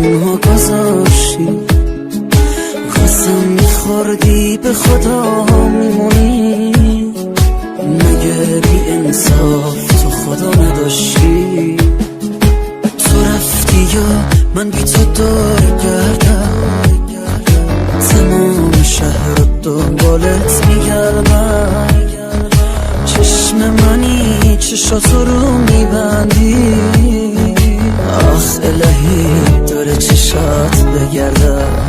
تنها گذاشتی، قسم میخوردی به خدا میمونی، مگه بی انصاف تو خدا نداشتی؟ تو رفتی یا من بی تو دور گردم، تمام شهر دنبالت میگردم، چشم منی چشاتو رو میبندی، آخ الهی داره چشات بگردم.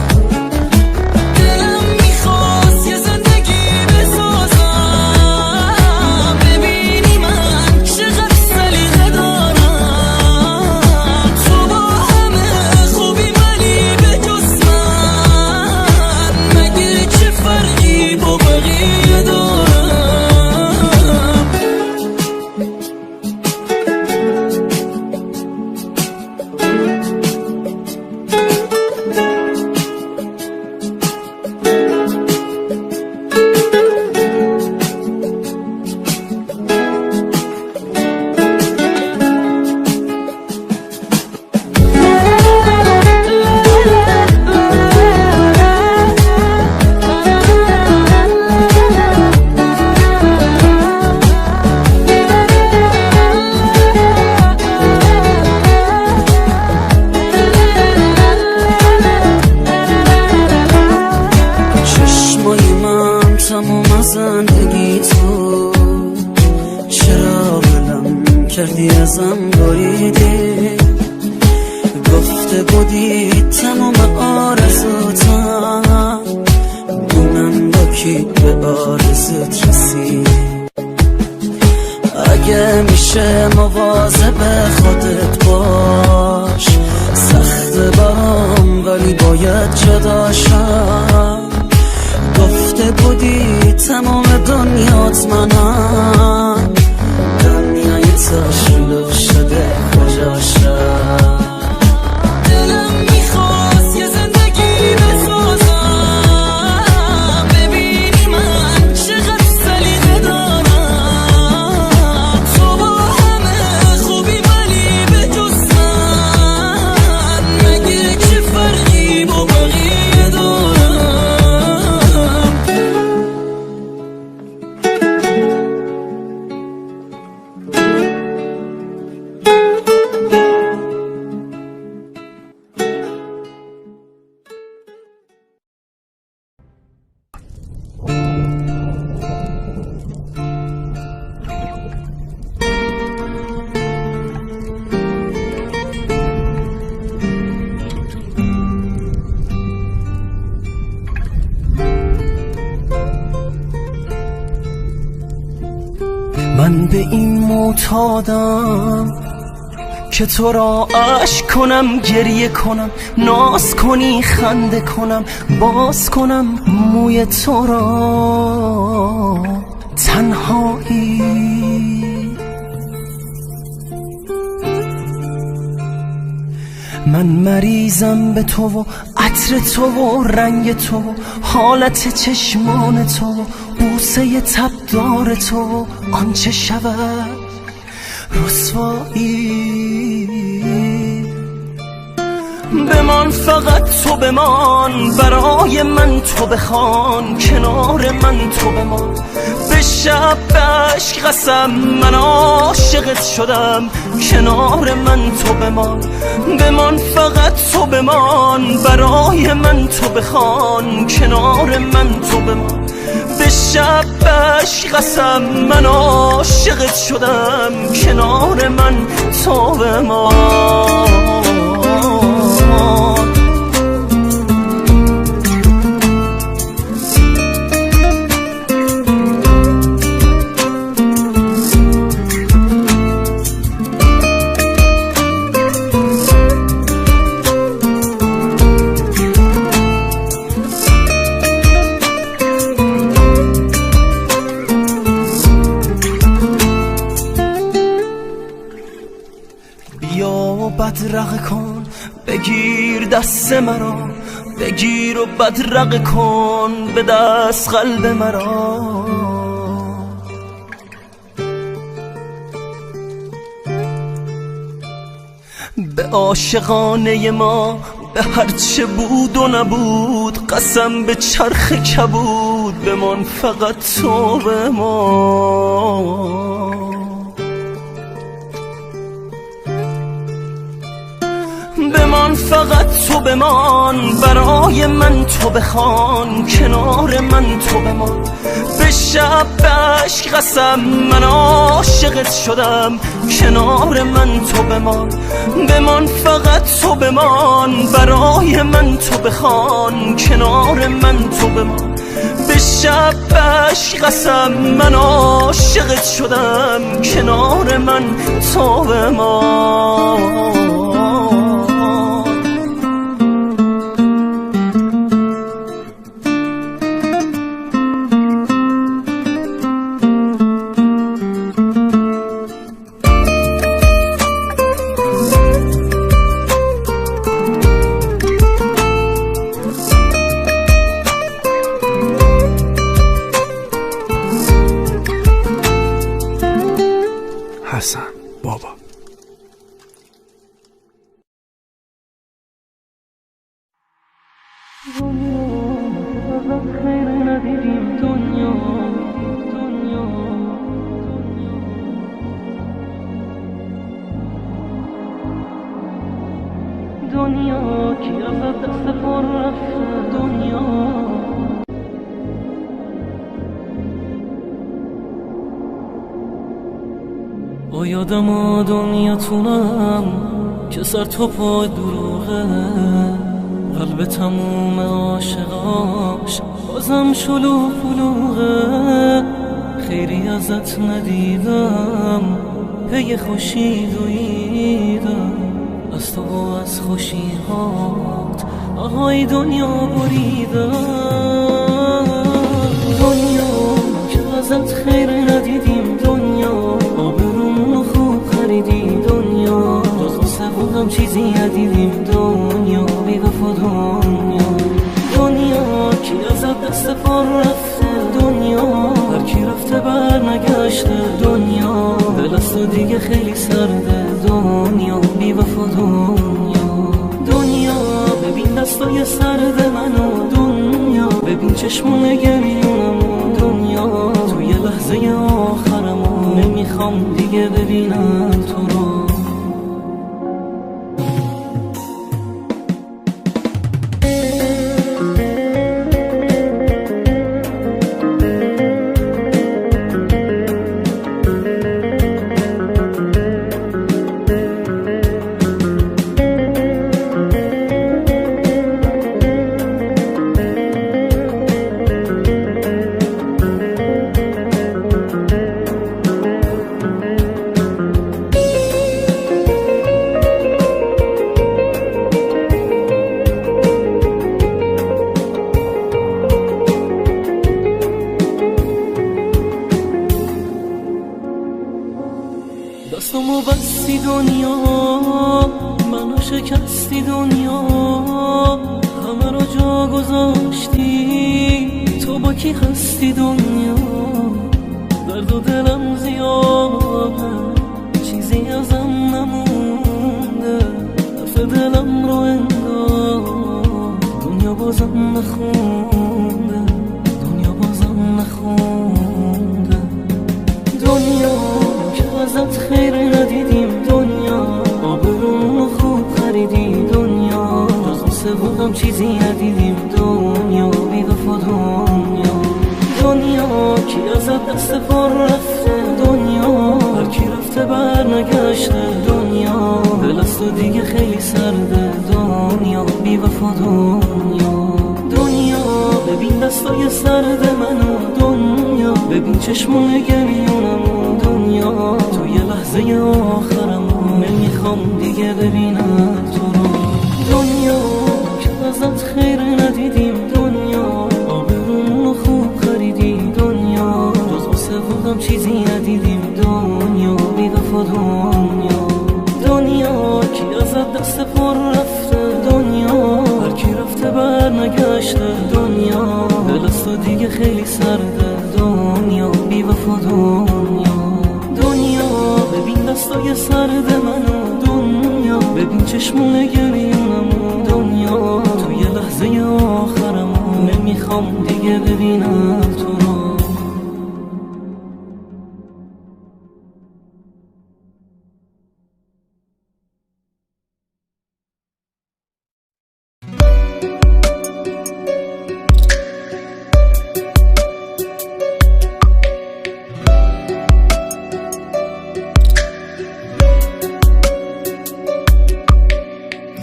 تمام زندگی تو چرا بلم کردی ازم بریدی، گفته بودی تمام آرزوتم، بونم با کی به آرزوت رسید. اگه میشه مواظب خودت باش، سخت برام ولی باید جداشم، گفته بودی تمام دنیات منم، دنیای تا شلوغ شده کجاشم؟ دلم میخواست یه زندگی بسازم، ببینی من چقدر سلیقه دارم، تو با همه خوبی ولی به جز من، مگه چه فرقی با بقیه دارم؟ من به این معتادم که تو را عشق کنم، گریه کنم، ناز کنی، خنده کنم، باز کنم موی تو را. تنهایی من مریضم به تو و عطر تو و رنگ تو و حالت چشمان تو و بوسه تبدار تو و آنچه شود رسوایی. بمان فقط تو بمان، برای من تو بخوان، کنار من تو بمان. به شب به عشق قسم من عاشقت شدم، کنار من تو بمان. بمان فقط تو بمان، برای من تو بخوان، کنار من تو بمان. به شب به عشق قسم من عاشقت شدم، کنار من تو بمان. بدرقه کن، بگیر دست مرا، بگیر و بدرقه کن به دست قلب مرا. به عاشقانه ما هرچه بود و نبود قسم به چرخ کبود بمان فقط تو بمان بمان فقط تو بمان برای من تو بخوان کنار من تو بمان به شب به عشق قسم من عاشقت شدم کنار من تو بمان بمان فقط تو بمان برای من تو بخوان کنار من تو بمان به شب به عشق قسم من عاشقت شدم کنار من تو بمان حسن بابا. دنیا کی ازت دست پر رفته دنیا با یادم دنیا تونم که سر تو پای دروغه قلب تموم عاشقاش بازم شلوغ پلوغه خیری ازت ندیدم پی خوشی دویدم از تو و از خوشیهات آهای دنیا بریدم دنیا که ازت خیر ندیدیم دنیا آبرومونو خوب خریدی دنیا جز غصه بودم چیزی ندیدیم دنیا بی وفا دنیا دنیا کی ازت دست پر رفته دنیا هر کی رفته بر نگشته دنیا دل از تو دیگه خیلی سرده دنیا بی وفا دنیا دنیا ببین دستای سرد منو دنیا ببین چشمون گریونمو دنیا توی لحظه آخرمو نمیخوام دیگه ببینم تو رو دستمو بستی دنیا منو شکستی دنیا همه رو جا گذاشتی تو با کی هستی دنیا درد و دلم زیاده چیزی ازم نمونده حرف دلم رو انگار دنیا بازم نخونده دنیا بازم نخونده دنیا ازت خیر ندیدیم دنیا آبرومونو خوب خریدی دنیا جز غصه بودم چیزی ندیدیم دنیا بی وفا دنیا دنیا کی ازت دست پر رفته دنیا هر کی رفته بر نگشته دنیا دل از تو دیگه خیلی سرده دنیا بی وفا دنیا دنیا ببین دستای سرد منو دنیا ببین چشمون گریونمو دنیا توی لحظه آخرمو نمیخوام دیگه ببینم تو رو دنیا که ازت خیر ندیدیم دنیا آبرومونو خوب خریدی دنیا جز غصه بودم چیزی ندیدیم دنیا بی وفا دنیا دنیا کی ازت دست پر رفته دنیا هر کی رفته بر نگشته دنیا دل از تو دیگه خیلی سرده دنیا بی وفا دنیا دنیا ببین دستای سرد منو دنیا ببین چشمون گریونمو دنیا نمیخوام دیگه ببینم تو رو.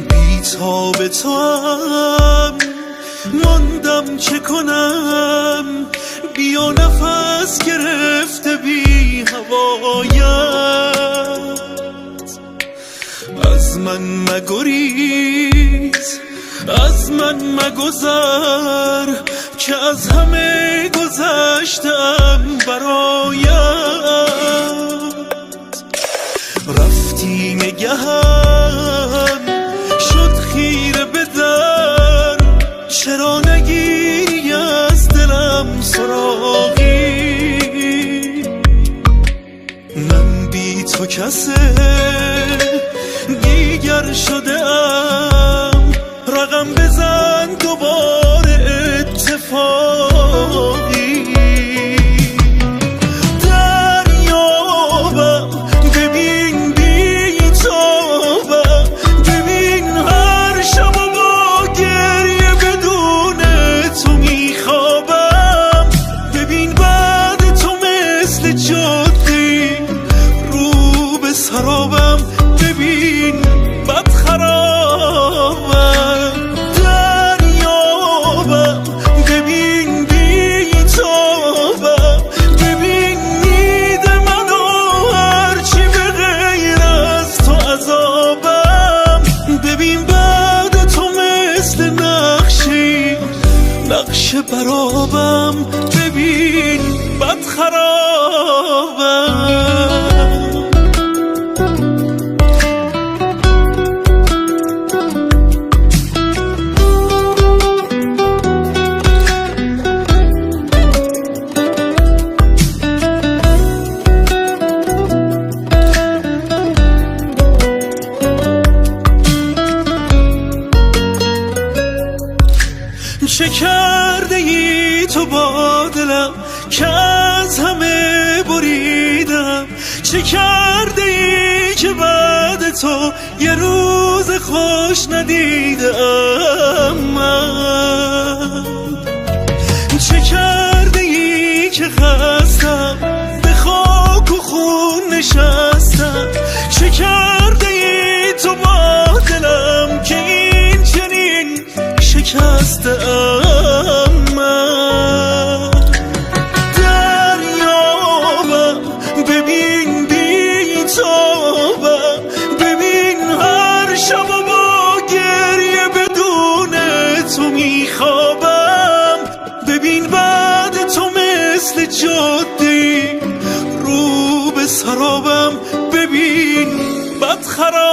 بی‌تاب توام ماندم چه کنم، بیا نفس گرفته بی هوایت. از من مگریز، از من مگذر، که از همه گذشتم برایت. رفتی نگهم شد خیره به در، چرا نگیری از دلم سراغی؟ من بی تو کسه دیگر شده ام، رقم بزن دوباره اتفاقی. دریابم ببین بی تابم، ببین هر شب با گریه بدون تو میخوابم. ببین بعد تو مثل جادی رو به سرابم، ببین بد خرابم. دریابم ببین بی تابم، ببین نید منو هرچی به غیر از تو عذابم. ببین بعد تو مثل نقشی نقش برابم، ببین بد خرابم. چه کرده ای تو با دلم که از همه بریدم؟ چه کرده ای که بعد تو یه روز خوش ندیدم من؟ چه کرده ای که خستم به خاک و خون نشستم؟ چه کرده ای تو با دلم که این چنین شکستم من؟ دریابم ببین بی تابم، ببین هر شب با گریه بدون تو میخوابم. ببین بعد تو مثل جادی رو به سرابم، ببین بد خرابم.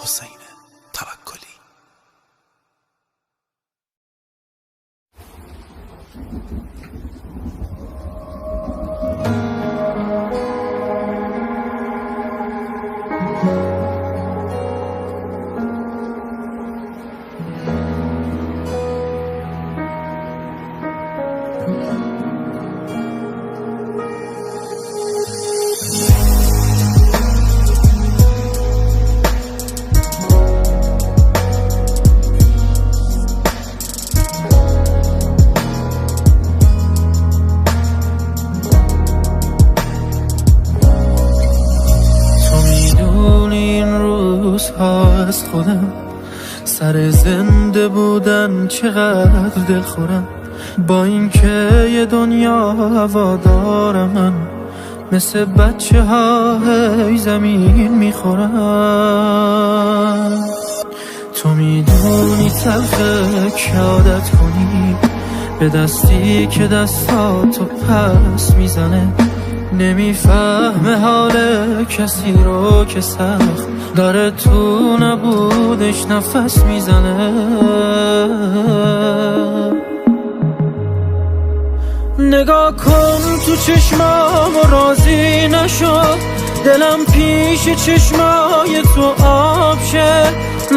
حسین توکلی. از خودم سر زنده بودن چقدر دلخورم، با اینکه یه دنیا هوادارم، من مثل بچه ها هی زمین میخورم. تو میدونی تلخه که عادت کنی به دستی که دستاتو پس میزنه، نمیفهمه حال کسی رو که سخت داره تو نبودش نفس میزنه. نگاه کن تو چشمام و راضی نشو، دلم پیش چشمای تو آب شه،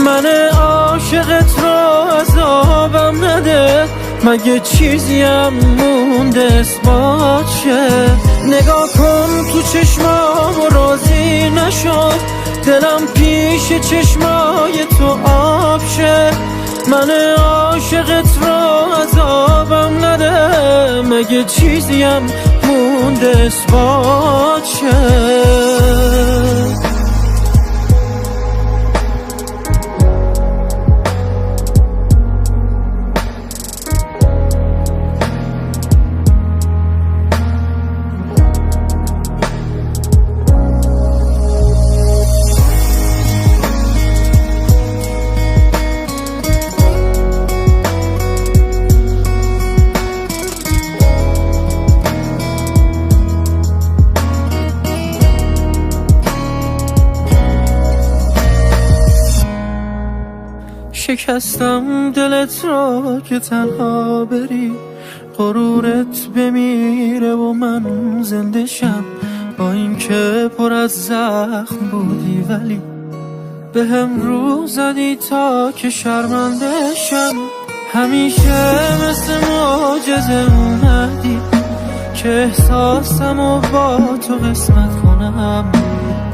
من عاشقت رو عذابم نده، مگه چیزیم مونده اثبات شه. نگاه کن تو چشمام و راضی نشو، دلم پیش چشمای تو آب شه، من عاشقت رو عذابم نده، مگه چیزیم مونده اثبات شه. شکستم دلت را که تنها بری، غرورت بمیره و من زنده شم، با این که پر از زخم بودی ولی به هم رو زدی تا که شرمنده شم. همیشه مثل معجزه اومدی که احساسمو با تو قسمت کنم،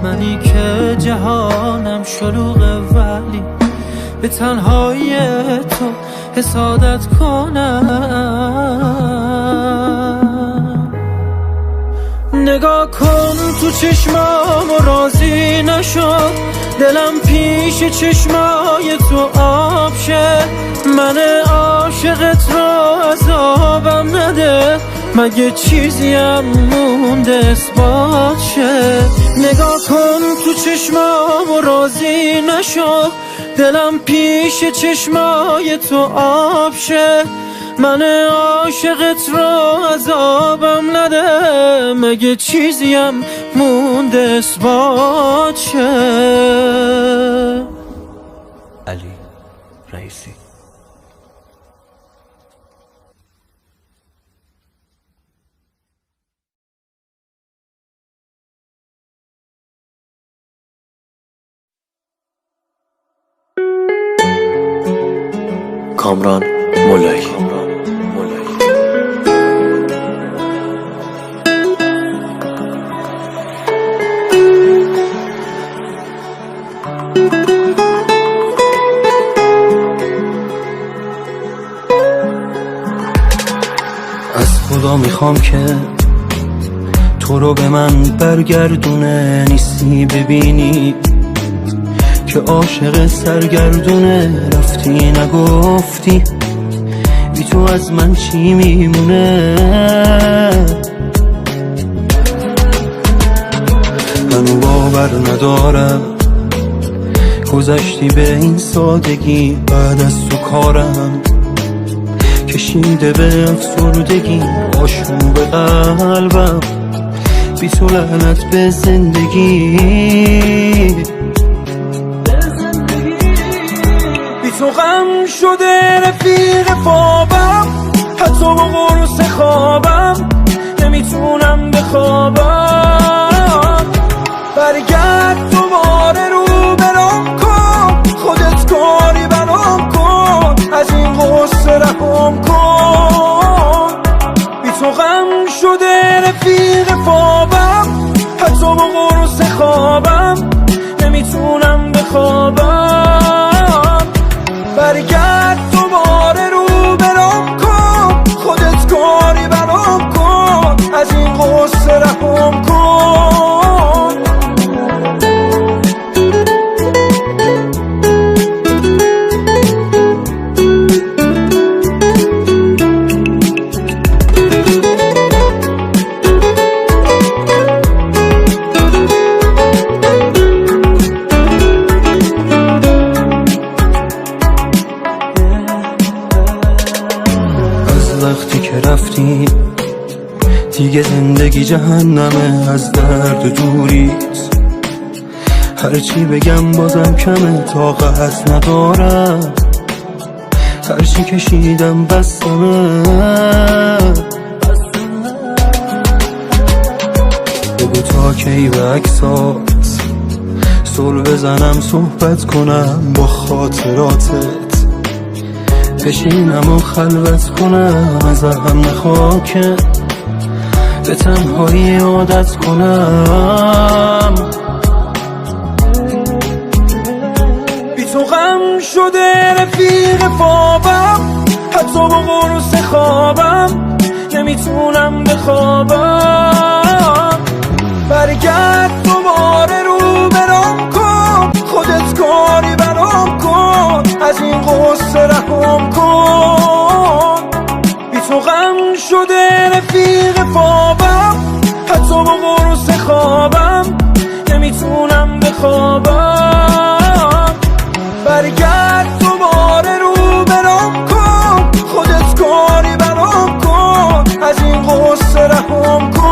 منی که جهانم شلوغه ولی به تنهایی تو حسادت کنم. نگاه کن تو چشمام و راضی نشو، دلم پیش چشمای تو آب شه، من عاشقت رو عذابم نده، مگه چیزیم مونده اثبات شه. نگاه کن تو چشمام و راضی نشو، دلم پیش چشمای تو آب شه، من عاشقت رو عذابم نده، مگه چیزیم مونده اثبات شه. علی رئیسی. کامران مولایی. از خدا میخوام که تو رو به من برگردونه، نیستی ببینی که عاشق سرگردونه، رفتی نگفتی بی تو از من چی میمونه. من باور ندارم گذشتی به این سادگی، بعد از تو کارم کشیده به افسردگی، آشوب قلبم بی تو لعنت به زندگی. تو غم شده رفیق خوابم، حتی با قرص خوابم نمیتونم بخوابم. برگرد دوباره رو برام کن، خودت کاری برام کن، از این غصه رهام کن. بی تو غم شده رفیق خوابم، حتی با قرص خوابم نمیتونم بخوابم. برگرد دوباره رو برام کن، خودت کاری برام کن، از این غصه رهام کن. وقتی که رفتی دیگه زندگی جهنمه، از درد دوریت هرچی بگم بازم کمه، طاقت ندارم هرچی کشیدم بستمه. بگو تا کی به عکسات سر بزنم صحبت کنم با خاطراتت بشینم و خلوت کنم از هم نخواکه به تنهایی عادت کنم بی تو غم شده رفیق خوابم حتی با قرص خوابم نمیتونم بخوابم برگرد دوباره رو برام کن خودت کاری برام کن از این قصه رحم کن بی تو غم شده رفیق خوابم حتی با قرص خوابم نمیتونم بخوابم برگرد دوباره رو برام کن خودت کاری برام کن از این قصه رحم کن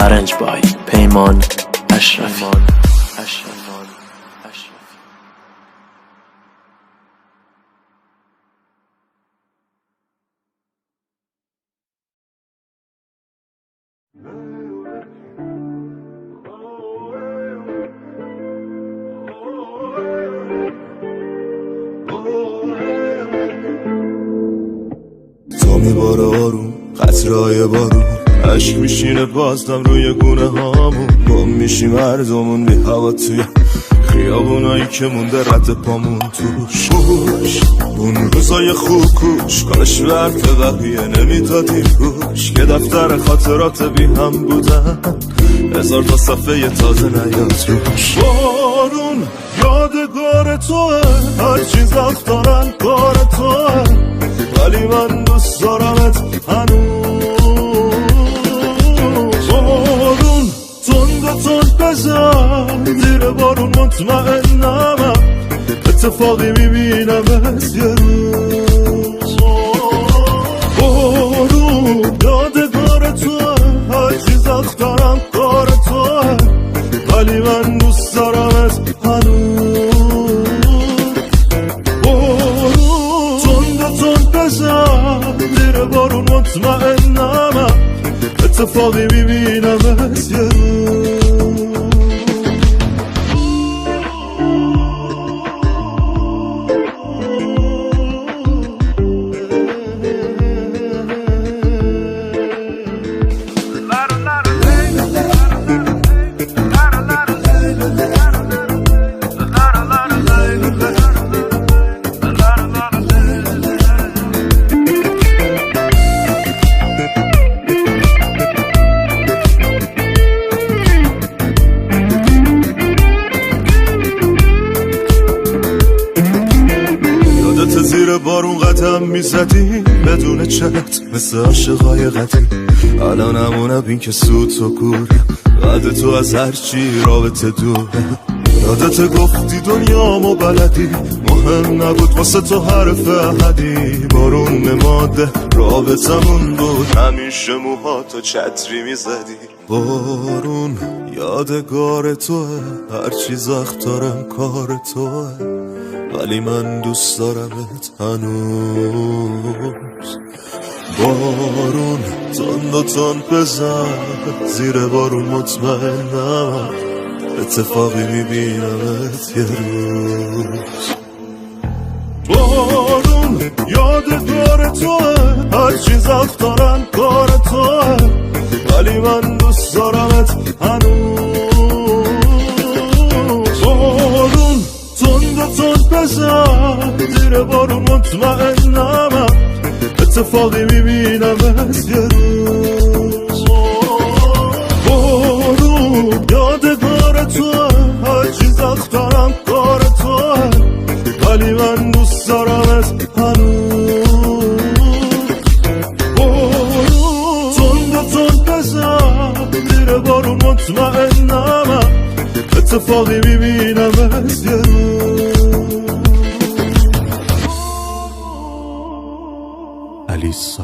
Arranged by پیمان اشرفی. تا میباره آروم قطرهای بارون عشق میشینه بازدم روی گونه هامون گم میشیم مردمون بی هوا توی خیابونایی که مونده رد پامون توش اون روزای خوب کوش کارش ورد بقیه نمیدادیم روش که دفتر خاطرات بی هم بودن 1000 تا صفحه تازه نیاد روش بارون یادگار توه هر چیز دارن کار توه ولی من دوست دارمت هنوز بارون تند بزن زیر بارون مطمئنم اتفاقی میبینمت یه روز بارون یادگار توه هر چیز دارم کار توه ولی من دوست دارمت هنوز بارون تند بزن زیر بارون مطمئنم اتفاقی میبینمت یه روز زیر بارون قدم میزدیم بدون چت مثل عاشقای قدیم الان همونه بین که سود و گوریم بعد تو از هرچی رابطه دوره یادت گفتی دنیامو بلدی مهم نبود واسه تو حرف احدی بارون ماده رابطمون بود همیشه موهاتو چتری میزدی بارون یادگار توه هر چیز دارم کار توه ولی من دوست دارمت هنوز بارون تند بزن زیر بارون مطمئنم اتفاقی میبینمت یه روز بارون یادگار توه هر چیز دارم کار توه ولی من دوست دارمت هنوز بارون تند بزن زیر بارون مطمئنم اتفاقی میبینمت یه روز بارون یادگار توه هر چیز دارم کار توه ولی من دوست دارمت هنوز بارون تند بزن زیر بارون مطمئنم اتفاقی میبینمت یه روز کلیسا.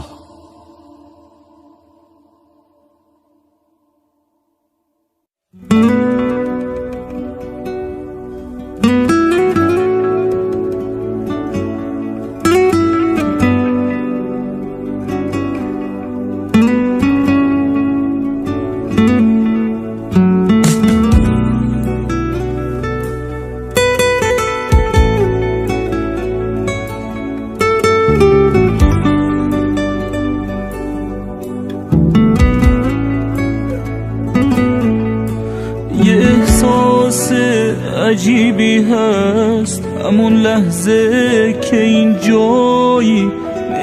عجیبی هست همون لحظه که این جایی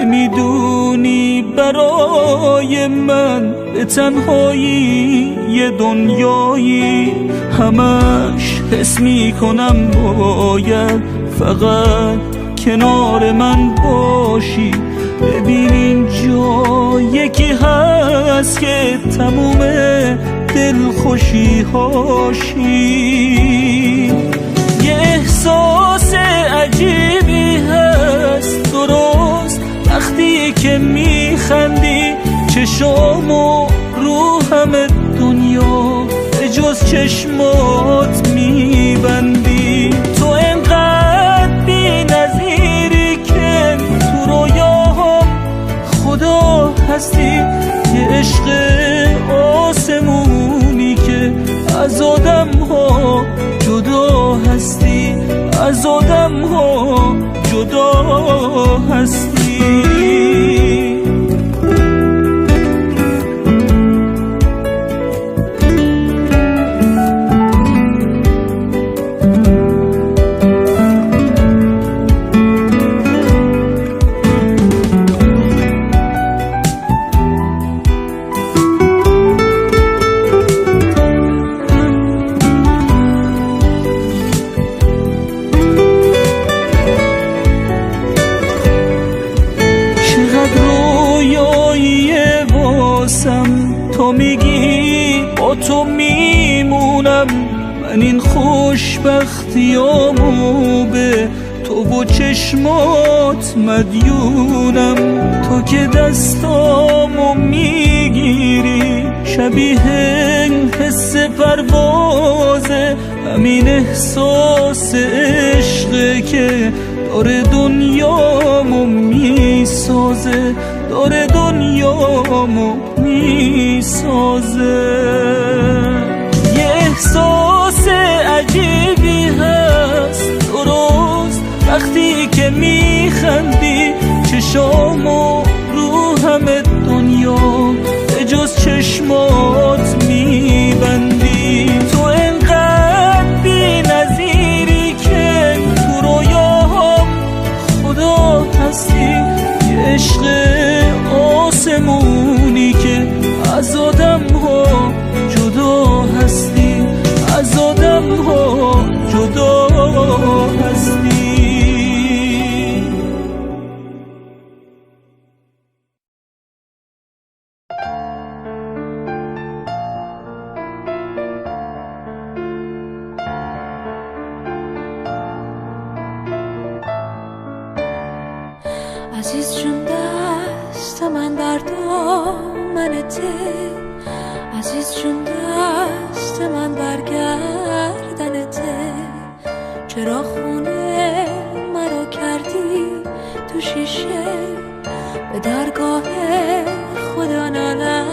نمیدونی برای من به تنهایی یه دنیایی همش حس میکنم باید فقط کنار من باشی. ببین اینجا یکی هست که تموم دلخوشی هاشی. یه احساس عجیبی هست درست وقتی که میخندی چشامو رو همه دنیا به جز چشمات میبندی. تو انقدر بی نظیری که تو رویاهم خدا هستی. یه عشق آسمونی که از آدم ها جدا هستی، از آدم ها جدا هستی. تو میگی با تو میمونم، من این خوشبختیامو به تو و چشمات مدیونم. تو که دستامو میگیری شبیه حس پروازه، همین احساس عشقه که داره دنیامو میسازه، داره دنیامو میسازه. یه احساس عجیبی هست درست وقتی که میخندی چشامو رو همه دنیا به جز چشمات میبندی. تو انقدر بی نظیری که تو رویاهم خدا هستی. یه عشق آسمونی که از آدم ها جدا هستی، از آدم ها جدا هستی. عزیز جون دست من در دامنته، عزیز جون دست من برگردنته. چرا خونه مرا کردی تو شیشه، به درگاه خدا نالم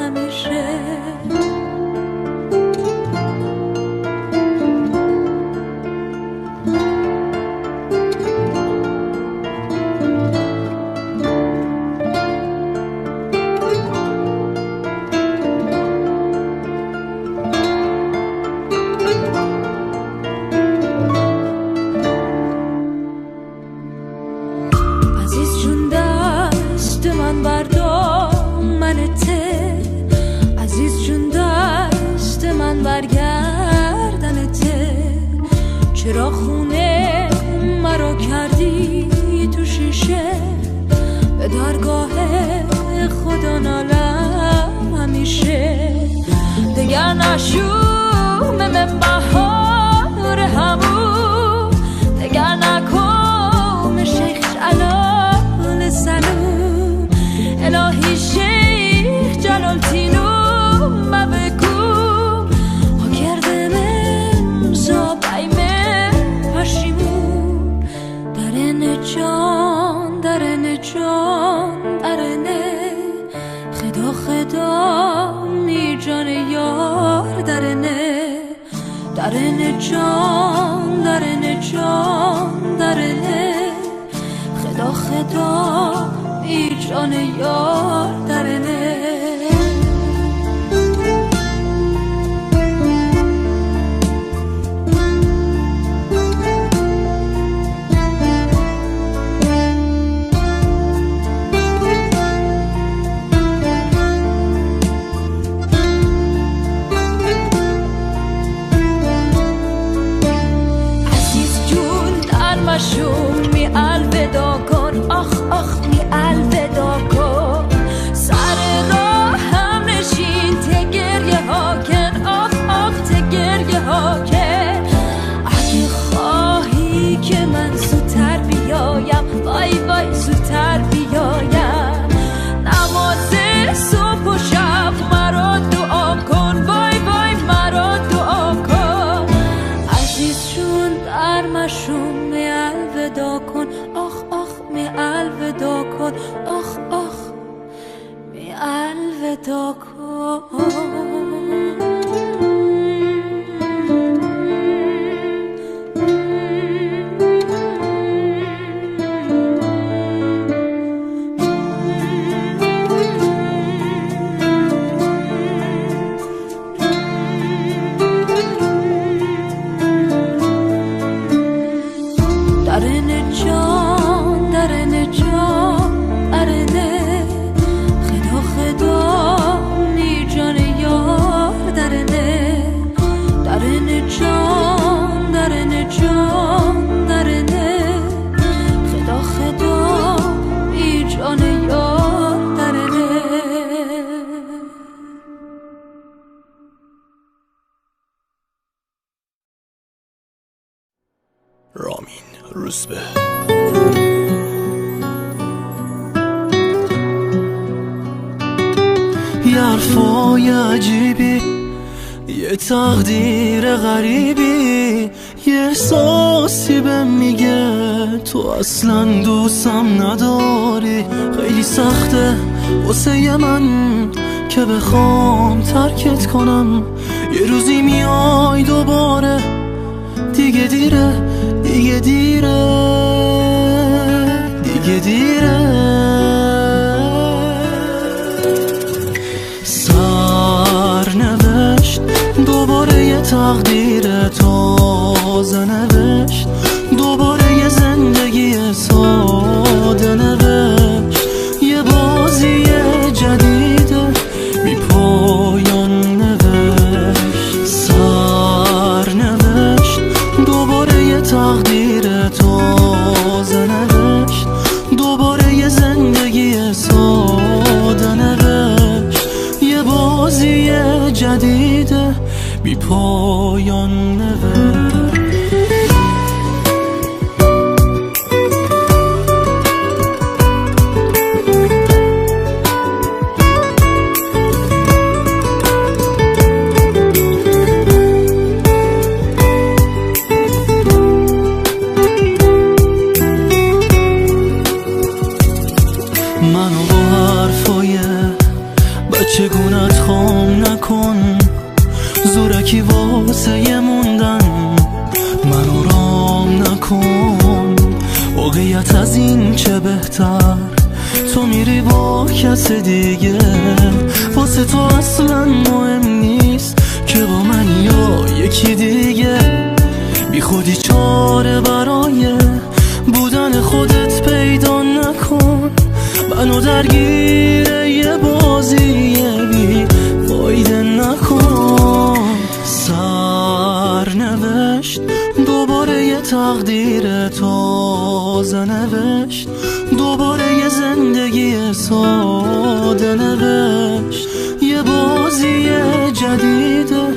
همیشه. چرا خونه مرا کردی تو شیشه، به درگاه خدا نالم همیشه. دگر نشوم من بهار همون، دگر نکن شیخ علال سلام. ارنه خدا خدا می جان یار درنه درنه جان درنه جان درنه خدا خدا می جان یار درنه می الودا کن آخ آخ می الودا کن سر راه هم نشین تگریه ها کن آخ آخ تگریه ها کن اگه خواهی که من زودتر بیایم وای وای زودتر بیایم نماز صبح و شب مرا دعا کن وای وای مرا دعا کن عزیز جون در مشوم الودا کن آخ آخ می الودا کن آخ آخ می الودا کن درنه جان درنه جان درنه خدا خدا می جان یار درنه درنه جان درنه جان درنه خدا خدا می جان یار درنه رامین روزبه یه حرفای عجیبی یه تقدیر غریبی یه احساسی بهم میگه تو اصلا دوستم نداری خیلی سخته واسه من که بخوام ترکت کنم یه روزی میای دوباره دیگه دیره دیگه دیره دیگه دیره سرنوشت دوباره یه تقدیر تازه نوشت دوباره یه زندگی ساده نوشت یه بازی جدیده بی پایان نوشت سرنوشت دوباره یه تقدیر تازه نوشت دوباره یه زندگی ساده نوشت یه بازی جدیده بی پایان نوشت منو با حرفای بچگونت خام نکن زورکی واسه یه موندن منو رام نکن واقعیت از این چه بهتر تو میری با کس دیگه واسه تو اصلا مهم نیست که با من یا یکی دیگه بی خودی چاره برای بودن خودت پیدا نکن منو درگیر یه بازی بی فایده نکن سرنوشت دوباره یه تقدیر تازه نوشت دوباره یه زندگی ساده نوشت یه بازی جدیده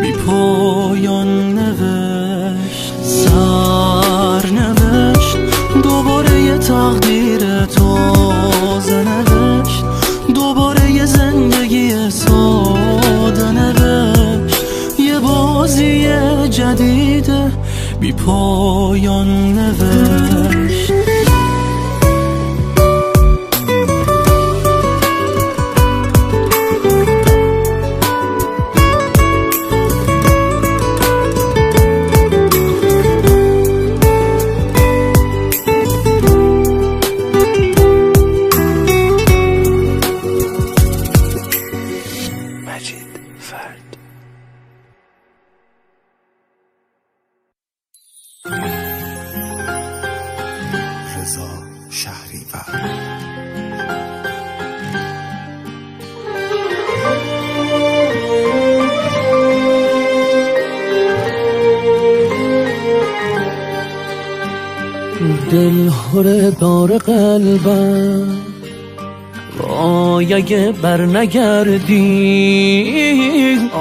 بی پایان نوشت سرنوشت دوباره یه تقدیر تازه نوشت دوباره یه زندگی ساده نوشت یه بازی جدیده بی پایان نوشت دل هره دار قلبم وای اگه بر نگردی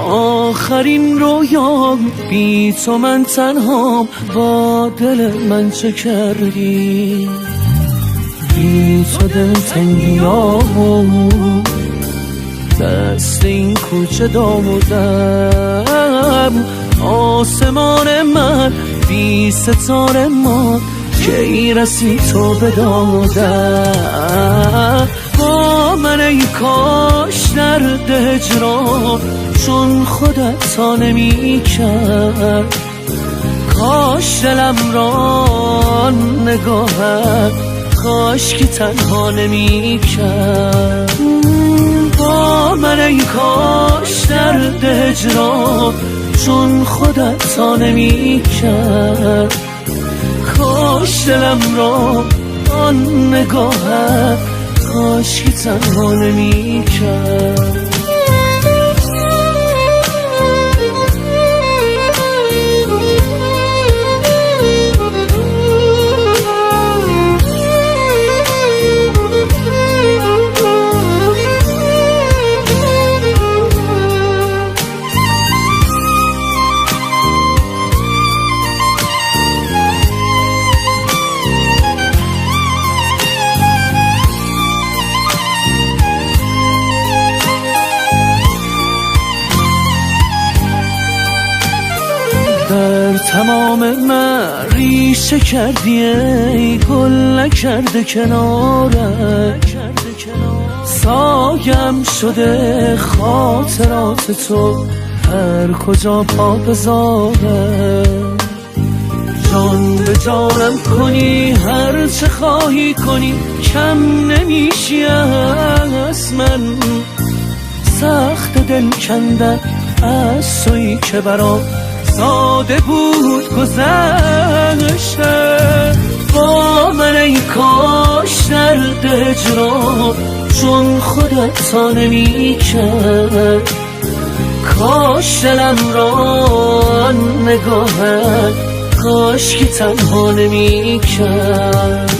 آخرین رویام بی تو من تنهام با دل من چه کردی بی تو دل تنگیامو دست این کوچه دامودم آسمان من بی ستاره ما کی رسی تو به دادم با من ای کاش درد هجران چون خودت تا نمی کرد کاش دلم را نگاهت کاش که تنها نمی کرد با من ای کاش درد هجران چون خودت تا نمی کرد کاش دلم را آن نگاهت کاش که تنها نمی کرد در تمام من ریشه کردی ای گل نکرده کنارت سایم شده خاطرات تو هر کجا پا بذاره جان به جانم کنی هر چه خواهی کنی کم نمیشی از من سخت دل کندن از تویی که برام ساده بود گذشته با من ای کاش درد هجران چون خودت تا نمی کرد کاش دلم را نگاهت کاش که تنها نمی کرد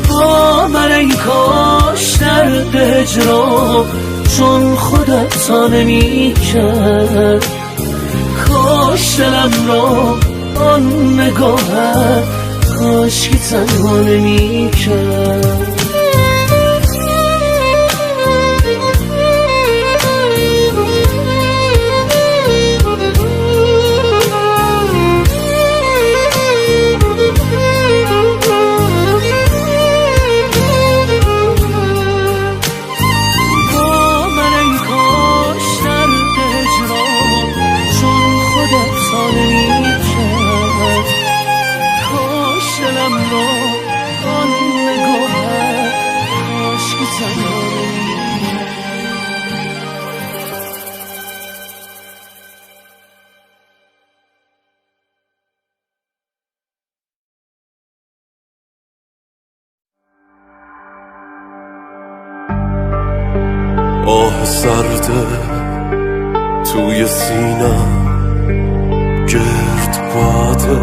با من ای کاش درد هجران چون خودت تا نمی کرد کاش دلم را آن نگاهت کاش که تنها نمی کرد آه سرده توی سینم گرد باده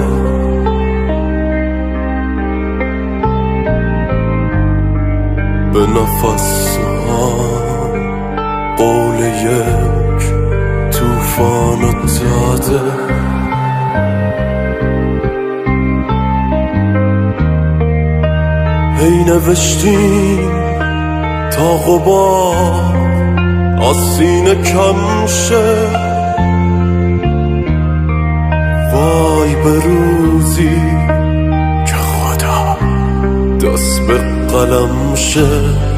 به نفس قول یک توفان داده هی نوشتیم تا غبار از سینه کم شه وای به روزی که خدا دست به قلم شه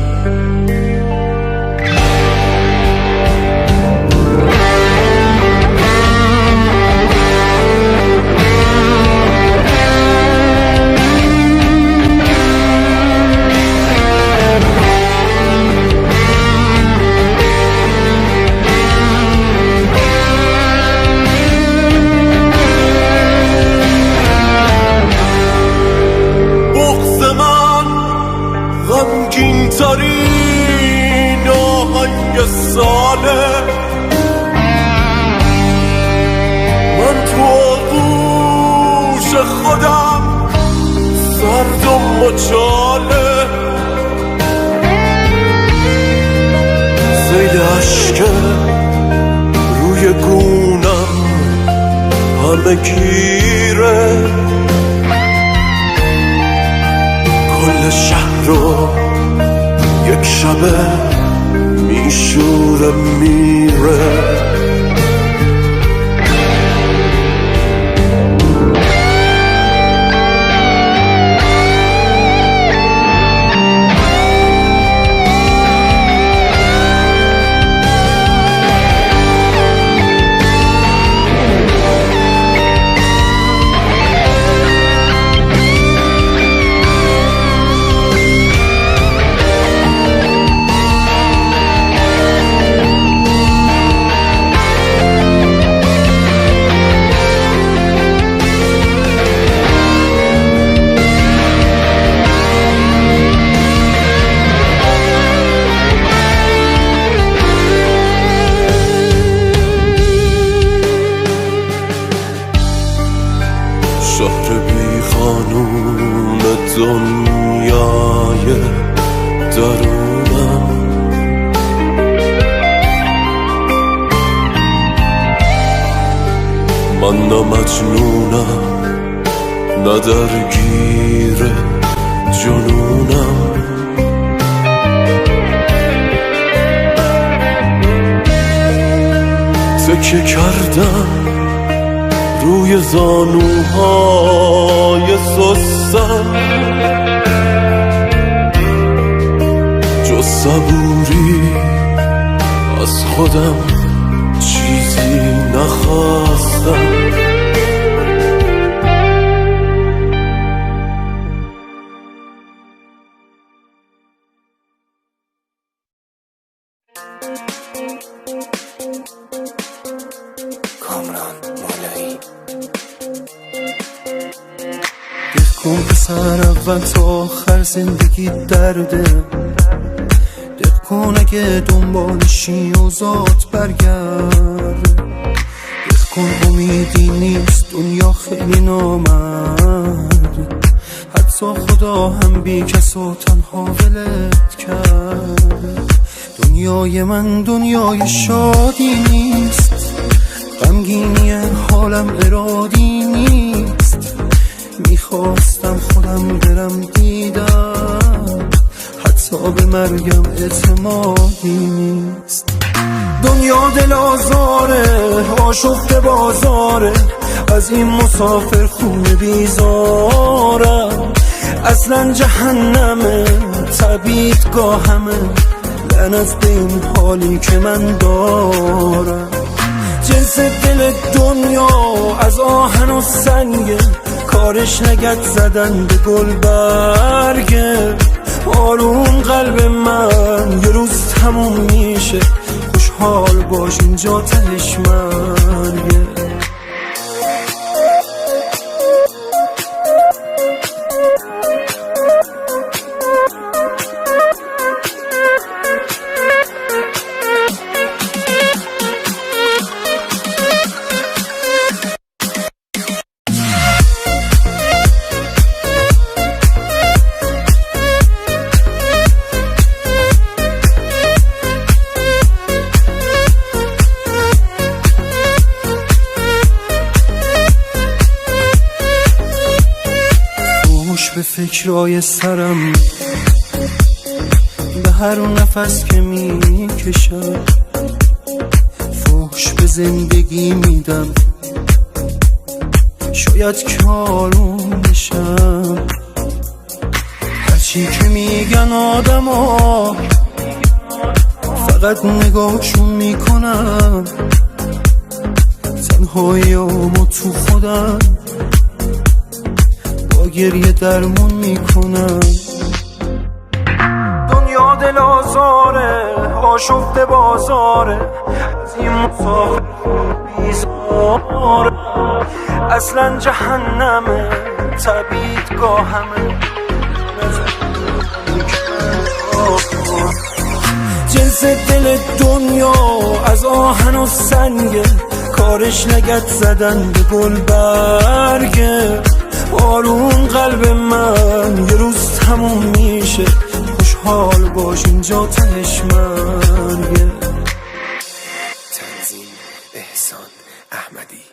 ترین آهنگ ساله من تو آغوش خودم سرد چاله سیل عشق روی گونم همه گیره کل شهر رو یک شبه میشوره میره شهر بی قانون دنیای درونم من نه مجنونم نه درگیر جنونم تکیه کردم روی زانوهای سستم جز صبوری از خودم چیزی نخواستم کامران مولایی دق پسر اول تا آخر زندگی درده دق کن اگه دنبالشی و ذات برگرد دق کن امیدی نیست دنیا خیلی نامرد حتی خدا هم بی کس و تنها ولت کرد دنیای من دنیای شادی نیست غمگینی حالم ارادی نیست میخواستم خودم برم دیدم حتی به مرگم اعتمادی نیست دنیا دل آزاره آشفته بازاره از این مسافر خونه بیزارم اصلا جهنمه تبیدگاهمه لعنت به این حالی که من دارم جنس دل دنیا از آهن و سنگه کارش نگت زدن به گل برگه آروم قلب من یه روز تموم میشه خوشحال باش اینجا تهش مرگه به فکرای سرم به هر نفس که میکشم فحش به زندگی میدم شاید که آروم بشم هرچی که میگن آدم ها فقط نگاهشون میکنم تنهاییامو تو خودم گریه درمون میکنم دنیا دل آزاره آشفته بازاره از این مسافر بیزاره اصلا جهنمه تبیدگاهمه جنس دل دنیا از آهن و سنگه کارش نگت زدن به گل برگه آروم قلب من یه روز تموم میشه، خوشحال باش اینجا تهش مرگه. تنظیم احسان احمدی.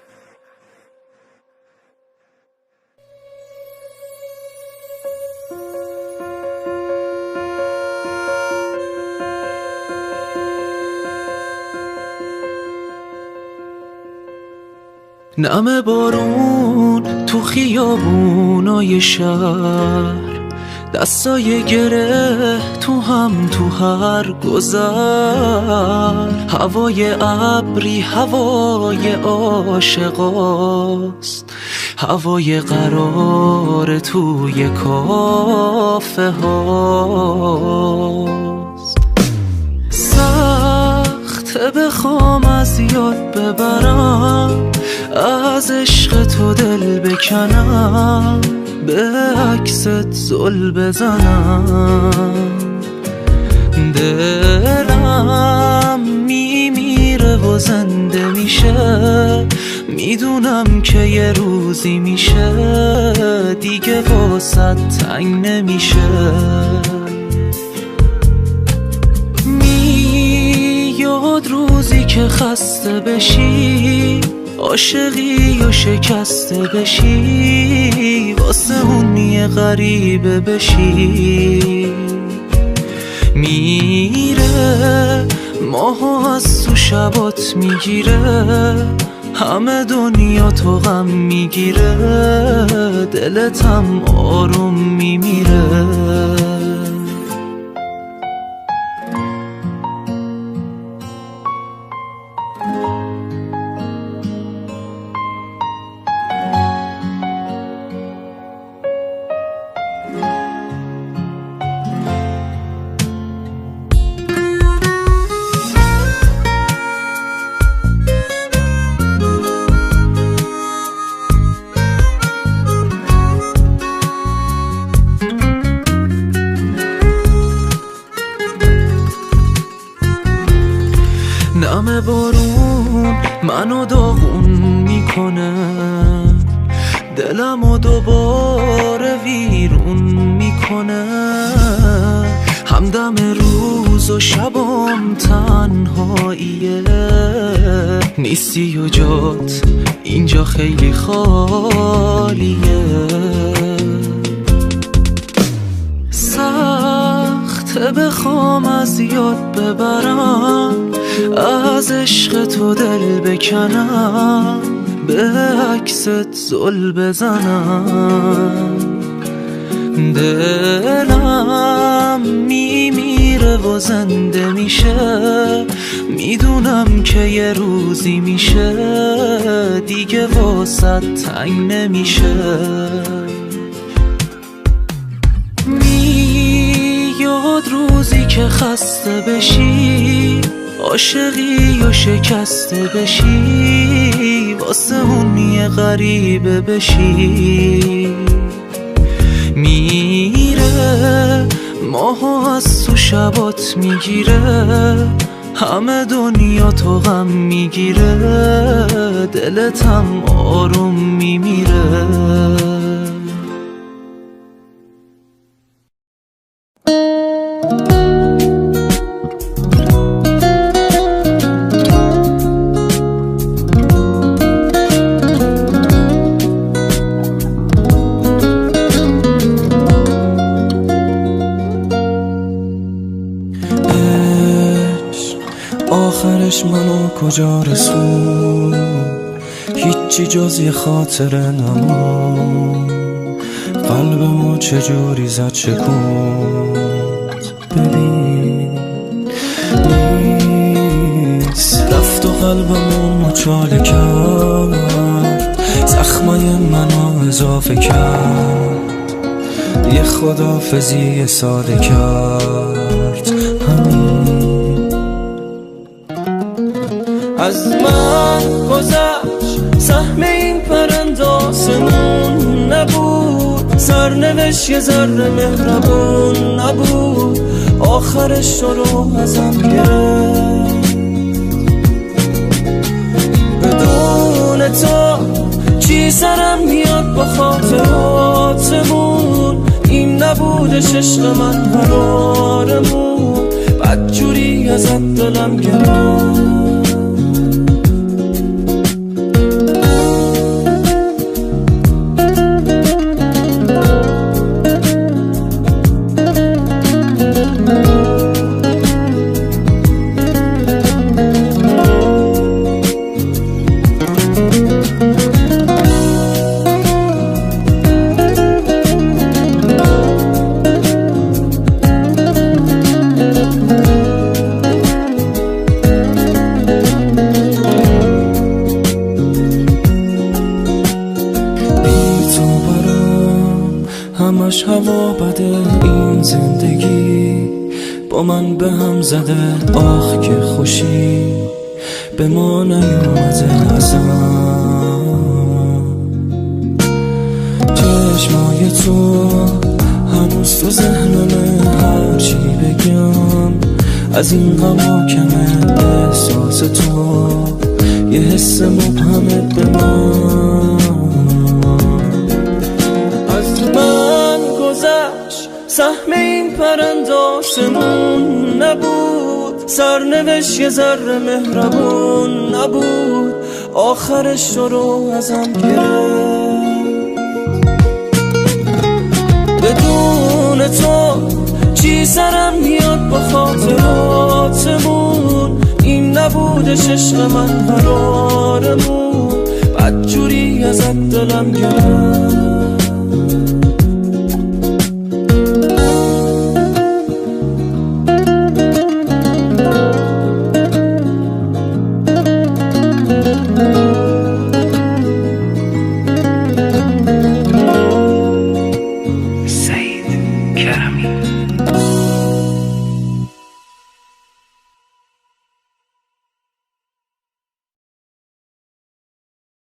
نم بارون تو خیابونای شهر، دستای گره تو هم تو هر گذر. هوای ابری هوای عاشقاست، هوای قرار توی کافه هاست. سخته بخوام از یاد ببرم، از عشق تو دل بکنم، به عکست زل بزنم. دلم میمیره و زنده میشه، میدونم که یه روزی میشه، دیگه واسه تنگ نمیشه. میاد روزی که خسته بشی، عاشقی و شکسته بشی، واسه اون یه غریبه بشی. میره ماهو از تو شبات میگیره، همه دنیا تو غم میگیره، دلتم آروم میمیره. نم بارون منو داغون میکنه، دلمو دوباره ویرون میکنه. همدم روز و شبام تنهاییه، نیستی و جات اینجا خیلی خالیه. سخته بخوام از یاد ببرم، از عشق تو دل بکنم، به عکست زل بزنم. دلم میمیره و زنده میشه، میدونم که یه روزی میشه، دیگه واسه تنگ نمیشه. میاد روزی که خسته بشی، عاشقی و شکسته بشی، واسه اون یه غریبه بشی. میره ماهو از تو شبات میگیره، همه دنیا تو غم میگیره، دلتم آروم میمیره. آخرش منو کجا رسون، هیچی جز یه خاطره نمون. قلبمو چجوری زد شکوند، ببین نیست. رفت و قلبمو مچاله کرد، زخمای منو اضافه کرد، یه خداحافظی ساده کرد. همین از من گذشت، سهم این پرنده آسمون نبود، سرنوشت یه ذره مهربون نبود، آخرش رو ازم گرفت. بدون تو چی سرم میاد با خاطراتمون، این نبودش عشق من قرارمون، بدجوری ازت دلم گرفت. همش هوا بده این زندگی، با من به هم زده آخ که خوشی به ما نیومده ازم. چشمای تو هنوز تو ذهنمه، هرچی بگم از این غم کمه، احساس تو یه حس مبهمه به من. از من گذشت سهم این پرنده آسمون نبود، سرنوشت یه ذره مهربون نبود، آخرش تو رو ازم گرفت. بدون تو چی سرم میاد با خاطراتمون، این نبودش عشق من قرارمون، بدجوری ازت دلم گرفت. سعید کرمی.